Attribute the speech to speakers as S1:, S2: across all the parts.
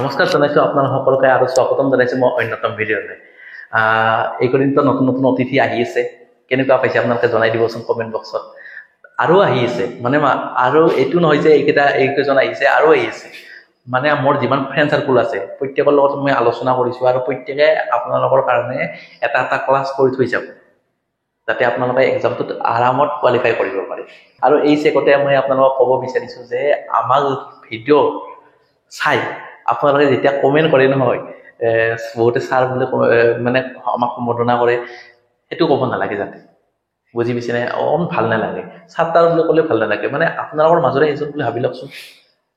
S1: নমস্কাৰ জনাইছো আপোনালোক সকলোকে আৰু স্বাগতম জনাইছো মই অন্যতম ভিডিঅ'লৈ এইকদিনটো নতুন নতুন অতিথি আহি আছে কেনেকুৱা পাইছে আপোনালোকে জনাই দিবচোন কমেন্ট বক্সত আৰু আহি আছে মানে আৰু এটো নহয় যে এইকেইজন আহিছে আৰু আহি আছে মানে মোৰ যিমান ফ্ৰেণ্ড সাৰ্কুল আছে প্ৰত্যেকৰ লগত মই আলোচনা কৰিছো আৰু প্ৰত্যেকে আপোনালোকৰ কাৰণে এটা ক্লাছ কৰি থৈ যাব যাতে আপোনালোকে এক্সামটোত আৰামত কোৱালিফাই কৰিব পাৰে আৰু এই চেকতে মই আপোনালোকক ক'ব বিচাৰিছো যে আমাৰ ভিডিঅ' চাই আপোনালোকে যেতিয়া কমেন্ট কৰে নহয় বহুতে সাৰ বুলি মানে আমাক সম্বোধনা কৰে এটো ক'ব নালাগে যাতে বুজি পিছে নাই ভাল নালাগে সাতাৰ বুলি ক'লে ভাল নালাগে মানে আপোনালোকৰ মাজৰে এজন বুলি ভাবি লওকচোন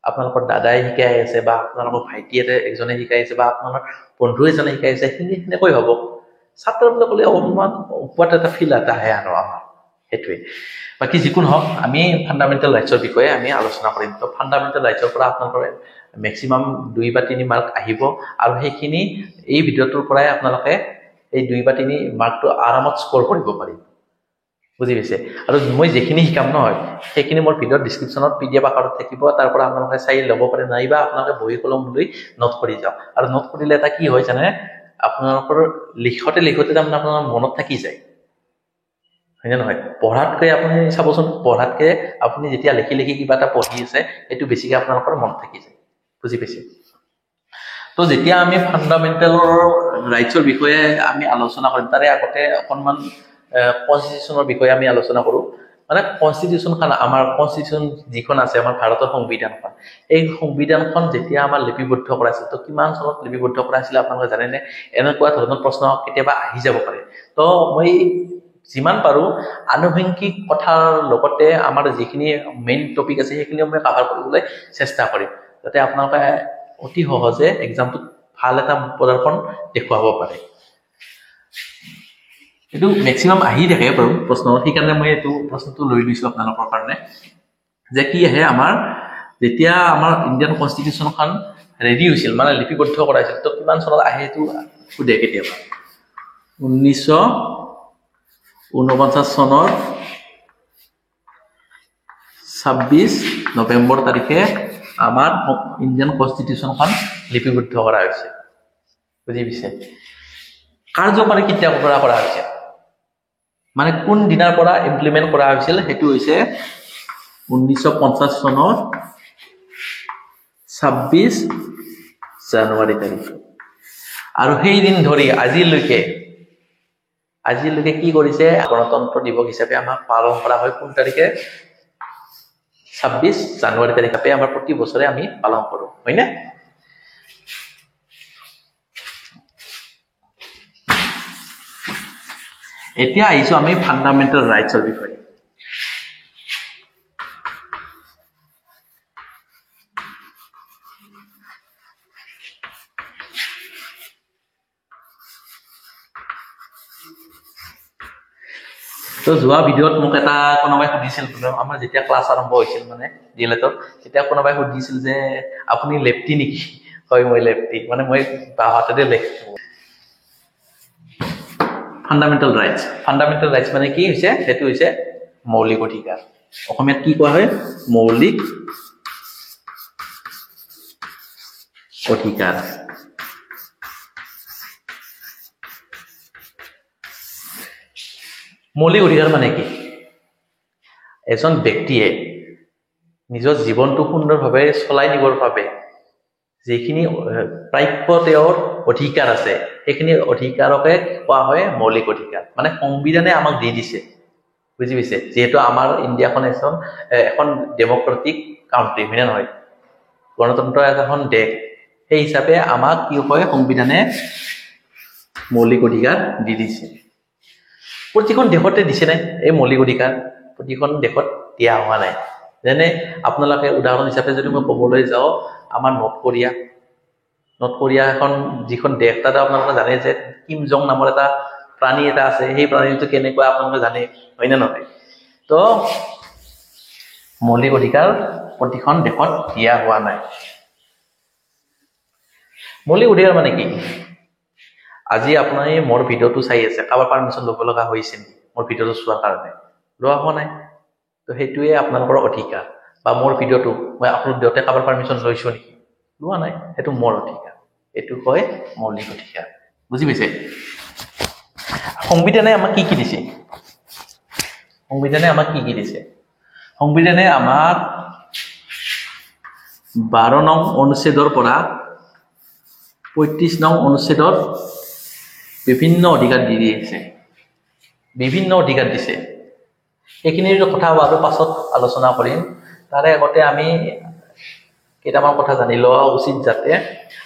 S1: আপোনালোকৰ দাদাই শিকাই আছে বা আপোনালোকৰ ভাইটি এজনে শিকাই আছে বা আপোনাৰ বন্ধু এজনে শিকাই আছে হেনেকৈ হ'ব সাতাৰ বুলি ক'লে অনুমান ওপৰত এটা ফিল আহে আৰু আমাৰ হেতুৱে বাকি যিকোনো হওক আমি ফান্ডামেন্টাল ৰাইটছৰ বিষয়ে আমি আলোচনা কৰিম তো ফান্ডামেন্টাল ৰাইটছৰ পৰা আপোনালোকৰ ম্যাক্সিমাম 2 বা 3 মাৰ্ক আহিব আৰু সেইখিনি এই ভিডিঅ'টোৰ পৰাই আপোনালোকে এই 2 বা 3 মাৰ্কটো আৰামত স্কোৰ কৰিব পাৰিব বুজি পাইছে আৰু মই যেখিনি শিকাম নহয় সেইখিনি মোৰ ভিডিঅ'ৰ ডেসক্ৰিপচনত পিডিএফ আকাৰত থাকিব তাৰ পৰা আপোনালোকে চাই ল'ব পাৰে নাইবা আপোনালোকে বহি কলম লৈ নোট কৰি যাওক আৰু নোট কৰিলে এটা কি হয় জানে আপোনালোকৰ লিখতে তাৰমানে আপোনাৰ মনত থাকি যায় হয়নে নহয় পঢ়াতকৈ আপুনি চাবচোন পঢ়াতকৈ আপুনি যেতিয়া লিখি কিবা এটা পঢ়ি আছে এটো বেছিকৈ আপোনালোকৰ মনত থাকি যায় বুজি পাইছে তো যেতিয়া আমি ফান্ডামেন্টাল ৰাইটছৰ বিষয়ে আমি আলোচনা কৰিম তাৰে আগতে অকনমান কনস্টিটিউচনৰ বিষয়ে আমি আলোচনা কৰো মানে কনস্টিটিউচনখন আমাৰ কনস্টিটিউচন যিখন আছে আমাৰ ভাৰতৰ সংবিধানখন এই সংবিধানখন যেতিয়া আমাৰ লিপিবদ্ধ কৰা আছিল তো কিমান চনত লিপিবদ্ধ কৰা আছিল আপোনালোকে জানে নে এনেকুৱা ধৰণৰ প্ৰশ্ন কেতিয়াবা আহি যাব পাৰে তো মই যিমান পাৰো আনুষঙ্গিক কথাৰ লগতে আমাৰ যিখিনি মেইন টপিক আছে সেইখিনি মই কভাৰ কৰিবলৈ চেষ্টা কৰিম যাতে আপোনালোকে অতি সহজে এক্সামটো ভাল এটা প্ৰদৰ্শন দেখুৱাব পাৰে এটো ম্যাক্সিমাম আহি থাকে বাৰু প্ৰশ্ন সেইকাৰণে মই এটো প্ৰশ্নটো লৈ লৈছো আপোনালোকৰ কাৰণে যে কি আহে আমাৰ যেতিয়া আমাৰ ইণ্ডিয়ান কনস্টিটিউচনখন ৰেডি হৈছিল মানে লিপিবদ্ধ কৰাইছিল তো কিমান চনত আহে এটো খুদে কেতিয়াবা 1949 চনৰ 26 নৱেম্বৰ তাৰিখে আমাৰ ইণ্ডিয়ান কনস্টিটিউচনখন লিপিবদ্ধ কৰা হৈছে বুজি পাইছে কাৰ্যকৰী কেতিয়া কৰা হৈছে মানে কোন দিনৰ পৰা ইমপ্লিমেন্ট কৰা হৈছিল হেতু হৈছে 1950 চনৰ 26 জানুৱাৰী তাৰিখ আৰু সেই দিন ধৰি আজিলৈকে কি কৰিছে গণতন্ত্ৰ দিৱস হিচাপে আমাৰ পালন কৰা হয় কোন তাৰিখে 26 জানুৱাৰী তাৰিখে আমাৰ প্ৰতি বছৰে আমি পালন কৰো হয়নে এতিয়া আহিছো আমি ফান্ডামেন্টাল ৰাইটছৰ বিষয়ে তো যোৱা ভিডিঅ'ত মোক এটা কোনোবাই সুধিছিল আমাৰ যেতিয়া ক্লাছ আৰম্ভ হৈছিল মানে ডিলেটত তেতিয়া কোনোবাই সুধিছিল যে আপুনি লেফটি নেকি হয় মই লেফটি মানে মই বাহাতে লেখো ফান্ডামেন্টাল ৰাইটছ মানে কি হৈছে হেতু হৈছে মৌলিক অধিকাৰ অসমীয়াত কি কোৱা হয় মৌলিক অধিকাৰ মৌলিক অধিকাৰ মানে কি এজন ব্যক্তিয়ে নিজৰ জীৱনটো সুন্দৰভাৱে চলাই নিবৰ বাবে যেখিনি প্ৰাপ্য তেওঁৰ অধিকাৰ আছে সেইখিনি অধিকাৰকে কোৱা হয় মৌলিক অধিকাৰ মানে সংবিধানে আমাক দি দিছে বুজি পাইছে যেহেতু আমাৰ ইণ্ডিয়াখন এখন ডেমক্ৰেটিক কাউন্ট্ৰি হয় নহয় গণতন্ত্ৰ এখন দেশ সেই হিচাপে আমাক কি হয় সংবিধানে মৌলিক অধিকাৰ দি দিছে প্ৰতিখন দেশতে দিছে নাই এই মৌলিক অধিকাৰ প্ৰতিখন দেশত দিয়া হোৱা নাই যেনে আপোনালোকে উদাহৰণ হিচাপে যদি মই ক'বলৈ যাওঁ আমাৰ নৰ্থ কোৰিয়া এখন যিখন দেশ তাতে আপোনালোকে জানে যে কিম জং নামৰ এটা প্ৰাণী এটা আছে সেই প্ৰাণীটো কেনেকুৱা আপোনালোকে জানে হয় না নহয় তো মৌলিক অধিকাৰ প্ৰতিখন দেশত দিয়া হোৱা নাই মৌলিক অধিকাৰ মানে কি আজি আপুনি মোৰ ভিডিঅ'টো চাই আছে কাবাৰ পাৰমিশন ল'ব লগা হৈছে মোৰ ভিডিঅ'টো চোৱাৰ কাৰণে লোৱা হোৱা নাই তো হেতুৱে আপোনালোকৰ অধিকাৰ বা মোৰ ভিডিঅ'টো মই আপলোড দিওঁতে কাবাৰ পাৰমিশন লৈছো নেকি লোৱা নাই, সেইটো মোৰ অধিকাৰ, এইটো কয় মৌলিক অধিকাৰ। বুজি পাইছে? সংবিধানে আমাক কি কি দিছে? সংবিধানে আমাক কি কি দিছে? সংবিধানে আমাক 12 নং অনুচ্ছেদৰ পৰা 35 নং অনুচ্ছেদৰ বিভিন্ন অধিকাৰ দি দিছে, বিভিন্ন অধিকাৰ দিছে। এইখিনিৰ কথা আৰু পাছত আলোচনা কৰিম। তাৰে আগতে আমি কেইটামান কথা জানি লোৱা উচিত, যাতে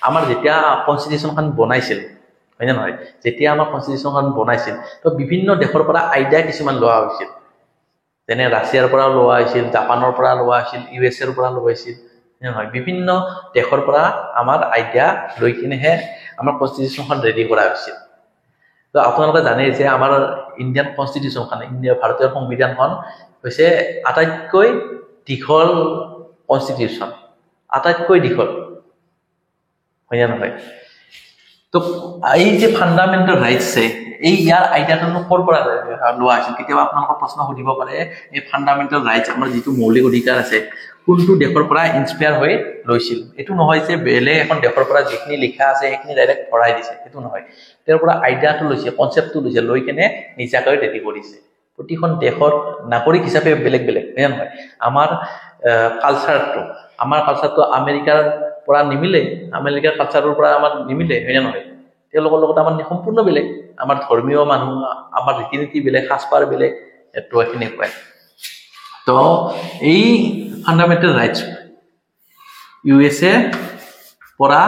S1: আমাৰ যেতিয়া কনষ্টিটিউশ্যনখন বনাইছিল, হয় নে নহয়, যেতিয়া আমাৰ কনষ্টিটিউশ্যনখন বনাইছিল তো বিভিন্ন দেশৰ পৰা আইডিয়া কিছুমান লোৱা হৈছিল। যেনে ৰাছিয়াৰ পৰা লোৱা হৈছিল, জাপানৰ পৰা লোৱা হৈছিল, USA-ৰ পৰা লোৱা হৈছিল, নহয়, বিভিন্ন দেশৰ পৰা আমাৰ আইডিয়া লৈ কিনেহে আমাৰ কনষ্টিটিউশ্যনখন ৰেডি কৰা হৈছিল। তো আপোনালোকে জানে যে আমাৰ ইণ্ডিয়ান কনষ্টিটিউশ্যনখন, ভাৰতীয় সংবিধানখন হৈছে আটাইতকৈ দীঘল কনষ্টিটিউশ্যন, আটাইতকৈ দীঘল, হয় নে নহয়? তো এই যে ফাণ্ডামেণ্টেল ৰাইটছ, এই ইয়াৰ আইডিয়াটো ক'ৰ পৰা লোৱা হৈছিল? কেতিয়াবা আপোনালোকৰ প্ৰশ্ন সুধিব পাৰে, এই ফাণ্ডামেণ্টেল ৰাইটছ, আমাৰ যিটো মৌলিক অধিকাৰ আছে, কোনটো দেশৰ পৰা ইনস্পায়াৰ হৈ লৈছিল? এইটো নহয় যে বেলেগ এখন দেশৰ পৰা যিখিনি লিখা আছে সেইখিনি ডাইৰেক্ট ভৰাই দিছে, সেইটো নহয়। তেওঁৰ পৰা আইডিয়াটো লৈছে, কনচেপ্টটো লৈছে, লৈ কেনে নিজাকৈ ৰেডি কৰিছে। প্ৰতিখন দেশৰ নাগৰিক হিচাপে বেলেগ বেলেগ, হয় নে নহয়? আমাৰ কালচাৰটো আমেৰিকাৰ পৰা নিমিলে, আমেৰিকাৰ কালচাৰৰ পৰা আমাৰ নিমিলে, হয় নে নহয়? তেওঁলোকৰ লগত আমাৰ সম্পূৰ্ণ বেলেগ, আমাৰ ধৰ্মীয় মানুহ, আমাৰ ৰীতি নীতি বেলেগ, সাজপাৰ বেলেগ, এইটো এনেকুৱাই। তো এই ফাণ্ডামেণ্টেল ৰাইটছ USA পৰা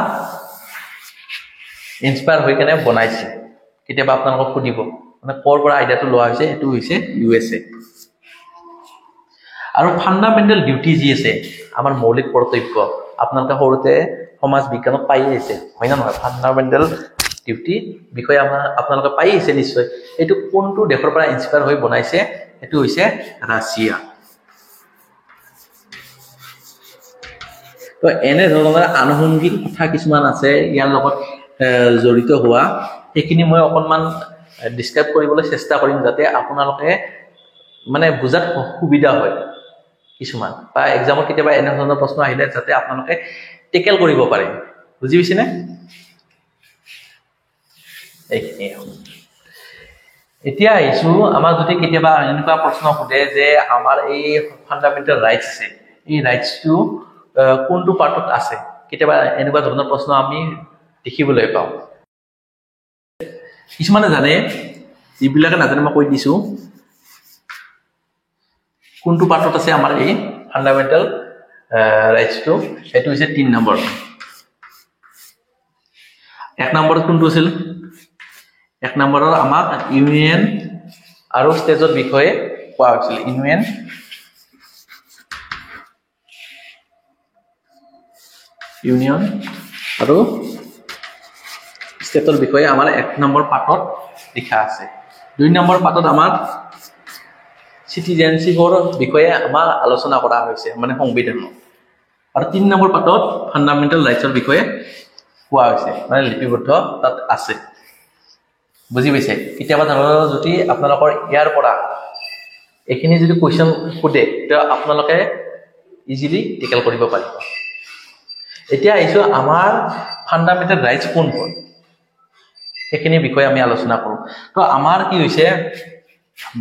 S1: ইনস্পায়াৰ হৈ কেনে বনাইছে। কেতিয়াবা আপোনালোকক সুধিব মানে ক'ৰ পৰা আইডিয়াটো লোৱা হৈছে, এইটো হৈছে USA। আৰু ফাণ্ডামেণ্টেল ডিউটি যি আছে, আমাৰ মৌলিক কৰ্তব্য, আপোনালোকে সৰুতে সমাজ বিজ্ঞানত পাই আহিছে, হয় নে নহয়? ফাণ্ডামেণ্টেল ডিউটি বিষয়ে আপোনালোকে পাই আহিছে নিশ্চয়। এইটো কোনটো দেশৰ পৰা ইনস্পায়াৰ হৈ বনাইছে? এইটো হৈছে ৰাছিয়া। তো এনেধৰণৰ আনুষংগিক কথা কিছুমান আছে ইয়াৰ লগত জড়িত হোৱা, সেইখিনি মই অকণমান ডিছক্ৰাইব কৰিবলৈ চেষ্টা কৰিম, যাতে আপোনালোকে মানে বুজাত সুবিধা হয় কিছুমান, বা এক্সামত কেতিয়াবা এনেধৰণৰ প্ৰশ্ন আহিলে যাতে আপোনালোকে টেকেল কৰিব পাৰে। বুজি পাইছেনে? এইখিনি। এতিয়া আহিছোঁ, আমাৰ যদি কেতিয়াবা এনেকুৱা প্ৰশ্ন সোধে যে আমাৰ এই ফাণ্ডামেণ্টেল ৰাইটছ আছে, এই ৰাইটছটো কোনটো পাৰ্টত আছে, কেতিয়াবা এনেকুৱা ধৰণৰ প্ৰশ্ন আমি দেখিবলৈ পাওঁ। কিছুমানে জানে, যিবিলাকে নাজানে মই কৈ দিছোঁ কোনটো পাৰ্টত আছে আমাৰ এই ফাণ্ডামেণ্টেল ৰাইটছটো। সেইটো হৈছে 3 নম্বৰ। 1 নম্বৰত কোনটো আছিল? 1 নম্বৰৰ আমাক ইউনিয়ন আৰু ষ্টেটৰ বিষয়ে কোৱা হৈছিল। ইউনিয়ন আৰু ষ্টেটৰ বিষয়ে আমাৰ 1 নম্বৰ পাৰ্টত লিখা আছে। 2 নম্বৰ পাৰ্টত আমাৰ চিটিজেনশ্বিপৰ বিষয়ে আমাৰ আলোচনা কৰা হৈছে, মানে সংবিধানত। আৰু 3 নম্বৰ পাৰ্টত ফাণ্ডামেণ্টেল ৰাইটছৰ বিষয়ে কোৱা হৈছে, মানে লিপিবদ্ধ তাত আছে। বুজি পাইছে? কেতিয়াবা ধৰক যদি আপোনালোকৰ ইয়াৰ পৰা এইখিনি যদি কুৱেশ্যন সোধে, তেতিয়া আপোনালোকে ইজিলি টেকেল কৰিব পাৰিব। এতিয়া আহিছোঁ আমাৰ ফাণ্ডামেণ্টেল ৰাইটছ কোনবোৰ, সেইখিনি বিষয়ে আমি আলোচনা কৰোঁ। তো আমাৰ কি হৈছে,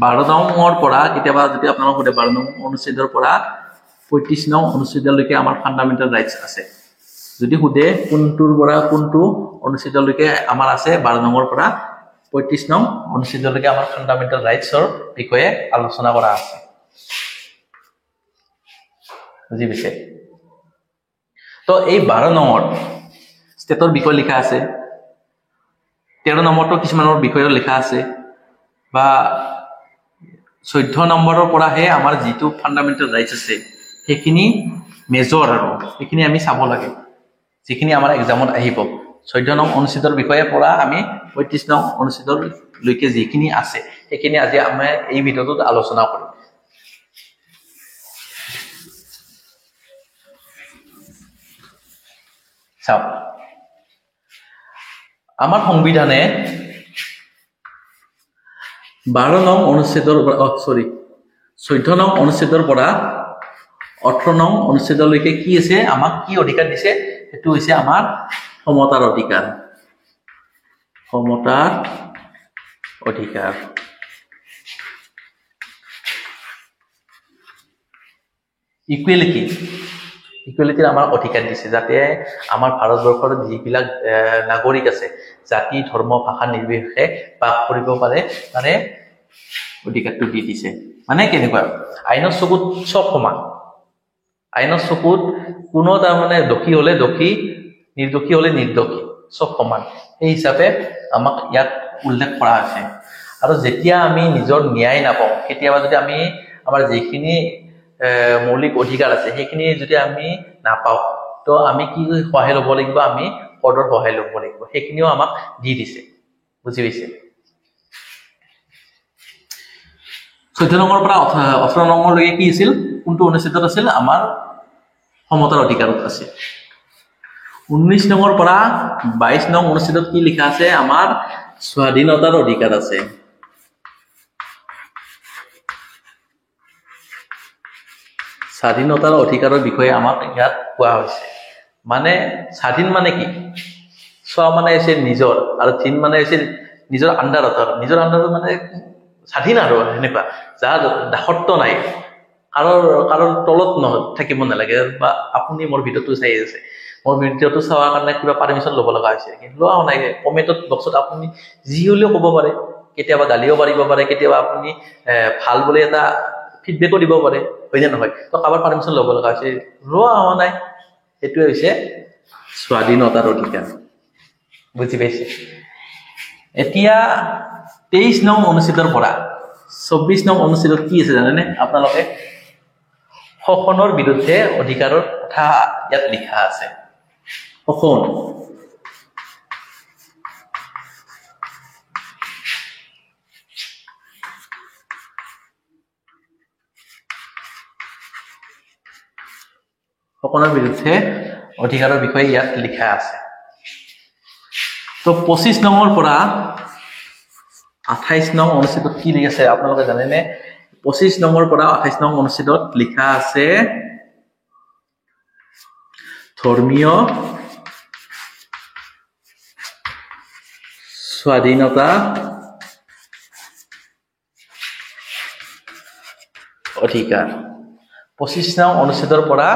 S1: 12 নম্বৰ পৰা, কেতিয়াবা যদি আপোনালোক সোধে 12 নং অনুচ্ছেদৰ পৰা 35 নং অনুচ্ছেদলৈকে আমাৰ ফাণ্ডামেণ্টেল ৰাইটছ আছে। যদি সোধে কোনটোৰ পৰা কোনটো অনুচ্ছেদলৈকে আমাৰ আছে, 12 নম্বৰ পৰা 35 নং অনুচ্ছেদলৈকে আমাৰ ফাণ্ডামেণ্টেল ৰাইটছৰ বিষয়ে আলোচনা কৰা আছে। বুজি পাইছে? তো এই 12 নম্বৰ ষ্টেটৰ বিষয়ে লিখা আছে, 13 নম্বৰটো কিছুমানৰ বিষয়ে লিখা আছে, বা 14 নম্বৰৰ পৰাহে আমাৰ যিটো ফাণ্ডামেণ্টেল ৰাইটছ আছে সেইখিনি মেজৰ, আৰু সেইখিনি আমি চাব লাগে, যিখিনি আমাৰ এক্সামত আহিব। 14 নং অনুচ্ছেদৰ বিষয়ে পৰা আমি 35 নং অনুচ্ছেদলৈকে যিখিনি আছে সেইখিনি আজি আমি এই ভিডিঅ'টোত আলোচনা কৰিম। চাওক, আমাৰ সংবিধানে 14 নং অনুচ্ছেদৰ পৰা 18 নং অনুচ্ছেদলৈকে কি আছে, আমাক কি অধিকাৰ দিছে? সেইটো হৈছে আমাৰ সমতাৰ অধিকাৰ সমতাৰ অধিকাৰ ইকুৱেলিটিৰ আমাৰ অধিকাৰ দিছে যাতে আমাৰ ভাৰতবৰ্ষৰ যিবিলাক নাগৰিক আছে জাতি ধৰ্ম ভাষা নিৰ্বিশেষে বাস কৰিব পাৰে মানে অধিকাৰটো দি দিছে মানে কেনেকুৱা আইনৰ চকুত সব সমান আইনৰ চকুত কোনো তাৰ মানে দোষী হলে দোষী নিৰ্দোষী হলে নিৰ্দোষী সব সমান এই হিচাপে আমাক ইয়াত উল্লেখ কৰা হৈছে আৰু যেতিয়া আমি নিজৰ ন্যায় নাপাওঁ কেতিয়াবা যদি আমি আমাৰ যিখিনি মৌলিক অধিকাৰ আছে সেইখিনি যদি আমি নাপাওঁ তো আমি কি সহায় ল'ব লাগিব আমি কোৰ্টৰ সহায় ল'ব লাগিব সেইখিনিও আমাক দি দিছে বুজি পাইছে 14 নম্বৰ পৰা 18 নম্বৰলৈকে কি আছিল কোনটো অনুচ্ছেদত আছিল আমাৰ সমতাৰ অধিকাৰত আছে 19 নম্বৰ পৰা 22 নং অনুচ্ছেদত কি লিখা আছে আমাৰ স্বাধীনতাৰ অধিকাৰ আছে স্বাধীনতাৰ অধিকাৰৰ বিষয়ে আমাক ইয়াত কোৱা হৈছে মানে স্বাধীন মানে কি স্ব মানে হৈছে নিজৰ আৰু থিন মানে হৈছে নিজৰ আন্ডাৰত মানে স্বাধীন আৰু এনেকুৱা যাৰ দাসত্ব নাই কাৰোৰ তলত থাকিব নালাগে বা আপুনি মোৰ ভিডিঅ'টো চাই আছে মোৰ ভিডিঅ'টো চাৱাৰ কাৰণে কিবা পাৰমিশন ল'ব লগা হৈছে কিন্তু লোৱা নাই কমেন্টত বক্সত আপুনি যি হলেও ক'ব পাৰে কেতিয়াবা গালিও পাৰিব পাৰে কেতিয়াবা আপুনি ভাল বুলি এটা ফিডবেকো দিব পাৰে হয় নে নহয় তো কাৰোবাৰ পাৰমিশন ল'ব লগা হৈছে লোৱা হোৱা নাই এইটোৱে হৈছে স্বাধীনতাৰ অধিকাৰ বুজি পাইছে এতিয়া 23 নং অনুচ্ছেদৰ পৰা 24 নং অনুচ্ছেদত কি আছে জানেনে আপোনালোকে শোষণৰ বিৰুদ্ধে অধিকাৰৰ কথা ইয়াত লিখা আছে শোষণ শোষণৰ বিৰুদ্ধে অধিকাৰৰ বিষয়ে ইয়াত লিখা আছে তো 25 নম্বৰ পৰা 28 নং অনুচ্ছেদত কি লিখা আছে আপোনালোকে জানেনে 25 নম্বৰ পৰা 28 নং অনুচ্ছেদত লিখা আছে ধৰ্মীয় স্বাধীনতা অধিকাৰ 25 নং অনুচ্ছেদৰ পৰা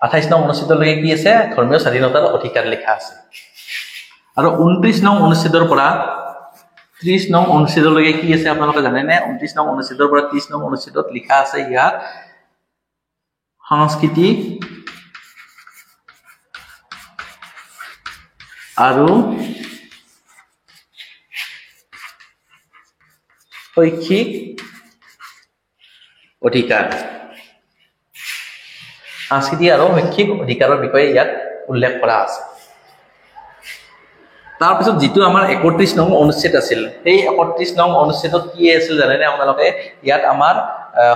S1: 28 নং অনুচ্ছেদলৈকে কি আছে ধৰ্মীয় স্বাধীনতাৰ অধিকাৰ লিখা আছে আৰু 29 নং অনুচ্ছেদৰ পৰা 30 নং অনুচ্ছেদলৈকে কি আছে আপোনালোকে জানেনে 29 নং অনুচ্ছেদৰ পৰা 30 নং অনুচ্ছেদত লিখা আছে ইয়াত সংস্কৃতি আৰু শৈক্ষিক অধিকাৰ সংস্কৃতি আৰু শৈক্ষিক অধিকাৰৰ বিষয়ে ইয়াত উল্লেখ কৰা আছে তাৰ পিছত যেটো আমাৰ 31 নং অনুচ্ছেদ আছিল এই 31 নং অনুচ্ছেদত কি আছিল জানেনে আপোনালোকে ইয়াত আমাৰ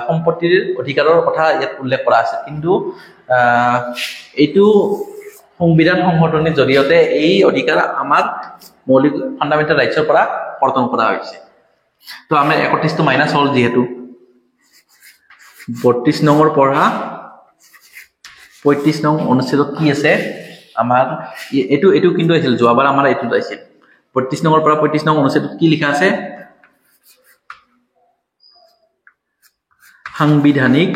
S1: সম্পত্তিৰ অধিকাৰৰ কথা ইয়াত উল্লেখ কৰা আছে কিন্তু এইটো সংবিধান সংশোধনীৰ জৰিয়তে এই অধিকাৰ আমাৰ মৌলিক ফান্ডামেন্টাল ৰাইটছৰ পৰা কৰ্তন কৰা হৈছে তো আমি 31 টো মাইনাস হল যেহেতু 32 নম্বৰ পৰা 35 নং অনুচ্ছেদত কি আছে আমাৰ এটো কিন্তু আছিল যোৱাবাৰ আমাৰ এটো আছিল 32 নম্বৰ পৰা 35 নং অনুচ্ছেদত কি লিখা আছে সাংবিধানিক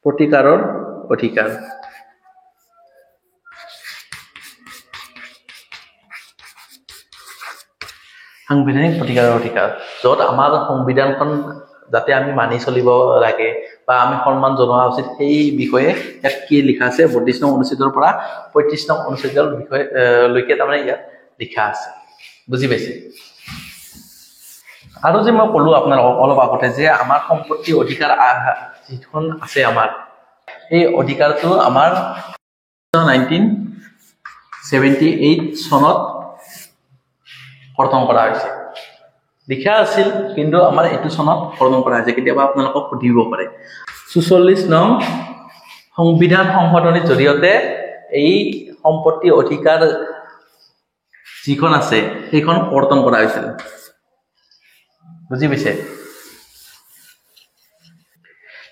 S1: প্ৰতিকাৰৰ অধিকাৰ সাংবিধানিক প্ৰতিকাৰৰ অধিকাৰ যত আমাৰ সংবিধানখন যাতে আমি মানি চলিব লাগে বা আমি সন্মান জনোৱা উচিত সেই বিষয়ে ইয়াত কি লিখা আছে 32 নং অনুচ্ছেদৰ পৰা 35 নং অনুচ্ছেদৰ বিষয়ে লৈকে তাৰমানে ইয়াত লিখা আছে বুজি পাইছে আৰু যে মই কলো আপোনালোকক অলপ আগতে যে আমাৰ সম্পত্তি অধিকাৰ যিখন আছে আমাৰ এই অধিকাৰটো আমাৰ 1978 চনত কৰ্তন কৰা হৈছে লিখা আছিল কিন্তু আমাৰ এটো চনত কৰ্তন কৰা হৈছে কেতিয়াবা আপোনালোকক সুধিব পাৰে 44 নং সংবিধান সংশোধনীৰ জৰিয়তে এই সম্পত্তি অধিকাৰ যিখন আছে সেইখন কৰ্তন কৰা হৈছিল বুজি পাইছে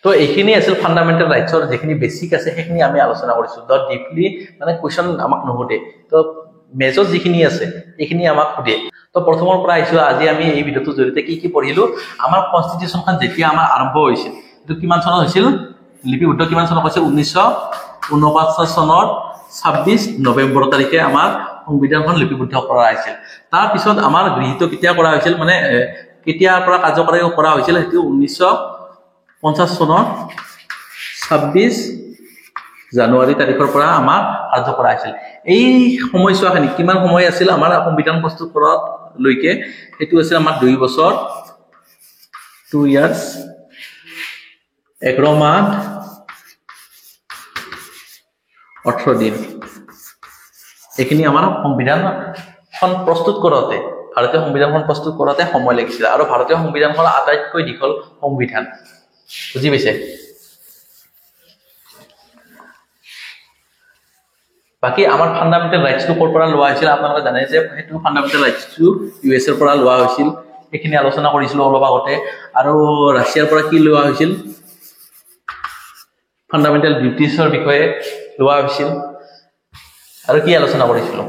S1: তো এইখিনি আছিল ফান্ডামেন্টাল ৰাইটছৰ যেখিনি বেসিক আছে সেইখিনি আমি আলোচনা কৰিছো দ ডিপলি মানে কোৱেশ্চন আমাক নহুদে তো মেজৰ যিখিনি আছে এইখিনি আমাক সুধে তো প্ৰথমৰ পৰা আহিছো আজি আমি এই ভিডিওটো জৰিতে কি পঢ়িলো আমাৰ কনস্টিটিউশনখন যেতিয়া আমাৰ আৰম্ভ হৈছিল এটো কিমান চনত হৈছিল লিপিবদ্ধ কিমান চনত হৈছিল 1949 চনৰ 26 নৱেম্বৰ তাৰিখে আমাৰ সংবিধানখন লিপিবদ্ধ কৰা হৈছিল তাৰ পিছত আমাৰ গৃহীত কেতিয়া কৰা হৈছিল মানে কেতিয়াৰ পৰা কাৰ্যকৰী কৰা হৈছিল হেতু 1950 চনৰ 26 জানুৱাৰী তাৰিখৰ পৰা আমাৰ কাৰ্য কৰা হৈছিল এই সময়ছোৱাখিনি কিমান সময় আছিল আমাৰ সংবিধান প্ৰস্তুত কৰাত লৈকে হেতু আছিল আমাৰ 2 বছৰ 2 ইয়াৰ্স 11 মাহ 18 দিন এইখিনি আমাৰ সংবিধানখন প্ৰস্তুত কৰোতে ভাৰতীয় সংবিধানখন প্ৰস্তুত কৰোতে সময় লাগিছিল আৰু ভাৰতীয় সংবিধানখন আটাইতকৈ দীঘল সংবিধান বুজি পাইছে বাকি আমাৰ ফান্ডামেন্টাল ৰাইটছ টু পৰা লোৱা হৈছিল আপোনালোকে জানে যে হেতু ফান্ডামেন্টাল ৰাইটছ টু ইউএছ এৰ পৰা লোৱা হৈছিল এইখিনি আলোচনা কৰিছিল অলপ আগতে আৰু ৰাছিয়াৰ পৰা কি লোৱা হৈছিল ফান্ডামেন্টাল ডিউটিছৰ বিষয়ে লোৱা হৈছিল আৰু কি আলোচনা কৰিছিল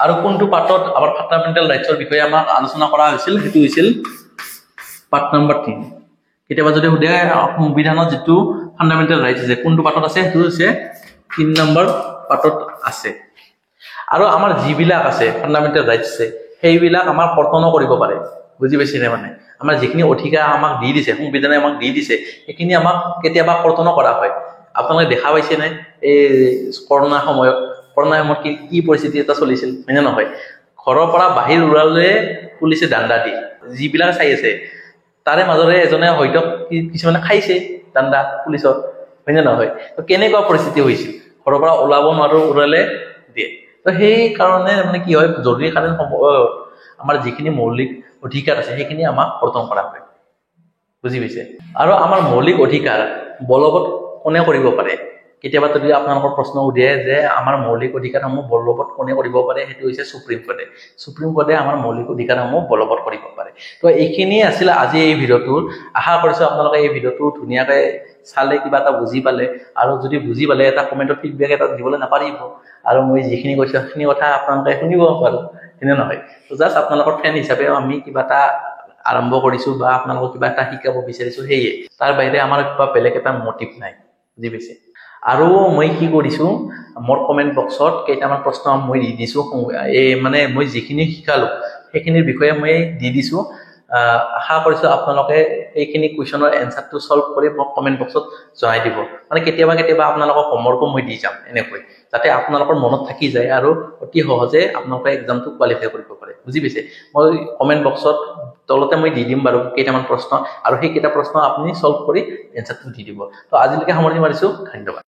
S1: আৰু কোনটো পাৰ্টত আমাৰ ফান্ডামেন্টাল ৰাইটছৰ বিষয়ে আমাক আলোচনা কৰা হৈছিল হেতু হৈছিল পাৰ্ট নম্বৰ 3 কেতিয়াবা যদি সুধে সংবিধানত যেটো ফান্ডামেন্টাল ৰাইটছ আছে কোনটো পাৰ্টত আছে হেতু হৈছে 3 নম্বৰ পাৰ্টত আছে আৰু আমাৰ যিবিলাক আছে ফান্ডামেন্টাল ৰাইটছ আছে সেইবিলাক আমাৰ কৰ্তন কৰিব পাৰে বুজি পাইছেনে মানে আমাৰ যিখিনি অধিকাৰ আমাক দি দিছে সংবিধানে আমাক দি দিছে এইখিনি আমাক কেতিয়াবা কৰ্তন কৰা হয় আপোনালোকে দেখা পাইছে নে এই কৰোনা সময়ত কি পৰিস্থিতি এটা চলিছিল মানে নহয় ঘৰৰ পৰা বাহিৰ ওলালে পুলিচে ডাণ্ডা দিয়ে যিবিলাক চাই আছে তাৰে মাজৰে এজনে হয়তো কিছুমানে খাইছে ডাণ্ডা পুলিচৰ মানে নহয় তো কেনেকুৱা পৰিস্থিতি হৈছিল ঘৰৰ পৰা ওলাব নোৱাৰো ওলালে দিয়ে তো সেই কাৰণে মানে কি হয় জৰুৰীকালীন আমাৰ যিখিনি মৌলিক অধিকাৰ আছে সেইখিনি আমাক কৰ্তন কৰা হয় বুজি পাইছে আৰু আমাৰ মৌলিক অধিকাৰ বলবৎ কোনে কৰিব পাৰে কেতিয়াবা যদি আপোনালোকৰ প্ৰশ্ন উঠে যে আমাৰ মৌলিক অধিকাৰসমূহ বলবৎ কোনে কৰিব পাৰে হেতু হৈছে সুপ্ৰিম কোৰ্টে আমাৰ মৌলিক অধিকাৰসমূহ বলবৎ কৰিব পাৰে তো এইখিনি আছিল আজি এই ভিডিওটো আশা কৰিছো আপোনালোকে এই ভিডিওটো ধুনীয়াকৈ চালে কিবা এটা বুজি পালে আৰু যদি বুজি পালে এটা কমেন্টত ফিডব্যাক এটা দিবলৈ নাপাৰিব আৰু মই যিখিনি কৈছো সেইখিনি কথা আপোনালোকে শুনিব পাৰো এনে নহয় তো জাস্ট আপোনালোকৰ ফ্ৰেণ্ড হিচাপে আমি কিবা এটা আৰম্ভ কৰিছো বা আপোনালোকক কিবা এটা শিকাব বিচাৰিছো হেয়ে তাৰ বাহিৰে আমাৰ কিবা বেলেগ এটা মোটিভ নাই বুজি পাইছে আৰু মই কি কৰিছো মোৰ কমেন্ট বক্সত কেইটামান প্ৰশ্ন মই দি দিছো এই মানে মই যিখিনি শিকালো সেইখিনিৰ বিষয়ে মই দি দিছো আশা কৰিছো আপোনালোকে এইখিনি কোৱেশ্চনৰ এনসাৰটো সলভ কৰি মোক কমেন্ট বক্সত জনাই দিব মানে কেতিয়াবা আপোনালোকক হোমৱৰ্কো মই দি যাম এনেকৈ যাতে আপোনালোকৰ মনত থাকি যায় আৰু অতি সহজে আপোনালোকে এক্সামটো কোৱালিফাই কৰিব পাৰে বুজি পাইছে মই কমেন্ট বক্সত তলতে মই দি দিম বাৰু কেইটামান প্ৰশ্ন আৰু সেই কেইটা প্ৰশ্ন আপুনি সলভ কৰি এনসাৰটো দি দিব তো আজিলৈকে সামৰণি মাৰিছো ধন্যবাদ